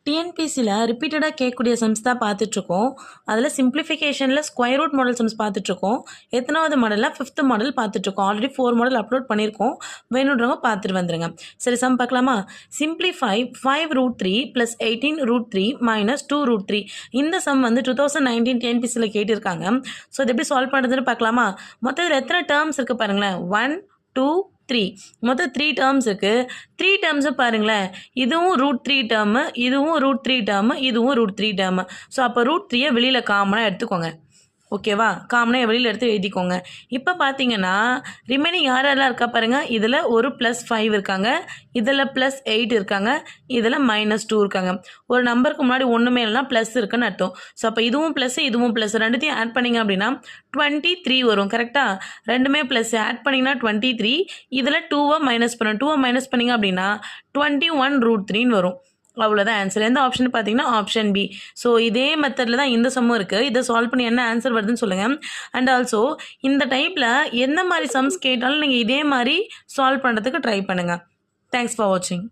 டிஎன்பிசியில் ரிப்பீட்டடாக கேட்கக்கூடிய சம்ஸ் தான் பார்த்துட்ருக்கோம். அதில் சிம்பிளிஃபிகேஷனில் ஸ்கொயர் ரூட் மாடல் சம்ஸ் பார்த்துட்ருக்கோம். எத்தனாவது மாடலில் 5th மாடல் பார்த்துட்ருக்கோம். ஆல்ரெடி 4 மாடல் அப்லோட் பண்ணியிருக்கோம். வேணுன்றவங்க பார்த்துட்டு வந்துடுங்க. சரி, சம் பார்க்கலாமா? சிம்பிளிஃபை 5√3 + 18√3 - 2√3. இந்த சம் வந்து 2019 டிஎன்பிசியில் கேட்டிருக்காங்க. ஸோ இது எப்படி சால்வ் பண்ணுறதுன்னு பார்க்கலாமா? மொத்தத்தில் எத்தனை டேர்ம்ஸ் இருக்குது பாருங்களேன். 1 2 3 மொத்தம் 3 டேர்ம்ஸ் இருக்குது. 3 டேர்ம்ஸும் பாருங்களேன். இதுவும் √3 டேர்மு, இதுவும் √3 டேர்மு, இதுவும் √3 டேர்மு. ஸோ அப்போ √3 வெளியில் காமனாக எடுத்துக்கோங்க. ஓகேவா? காமனாக வெளியில் எடுத்து எழுதிக்கோங்க. இப்போ பார்த்தீங்கன்னா ரிமைனிங் யாரெல்லாம் இருக்கா பாருங்கள். இதில் ஒரு +5 இருக்காங்க, இதில் +8 இருக்காங்க, இதில் -2 இருக்காங்க. ஒரு நம்பருக்கு முன்னாடி ஒன்றுமே இல்லைனா ப்ளஸ் இருக்குன்னு அர்த்தம். ஸோ அப்போ இதுவும் ப்ளஸ், இதுவும் ப்ளஸ், ரெண்டுத்தையும் ஆட் பண்ணிங்க அப்படின்னா 23 வரும். கரெக்டாக? ரெண்டுமே ப்ளஸ் ஆட் பண்ணிங்கன்னா 23. இதில் 2 மைனஸ் பண்ணணும். 2 மைனஸ் பண்ணிங்க அப்படின்னா 21√3 வரும். அவ்வளோதான் ஆன்சர். எந்த ஆப்ஷன் பார்த்தீங்கன்னா ஆப்ஷன் பி. ஸோ இதே மெத்தடில் தான் இந்த சம்மும் இருக்குது. இதை சால்வ் பண்ணி என்ன ஆன்சர் வருதுன்னு சொல்லுங்கள். அண்ட் ஆல்சோ இந்த டைப்பில் எந்த மாதிரி சம்ஸ் கேட்டாலும் நீங்கள் இதே மாதிரி சால்வ் பண்ணுறதுக்கு ட்ரை பண்ணுங்கள். தேங்க்ஸ் ஃபார் வாட்சிங்.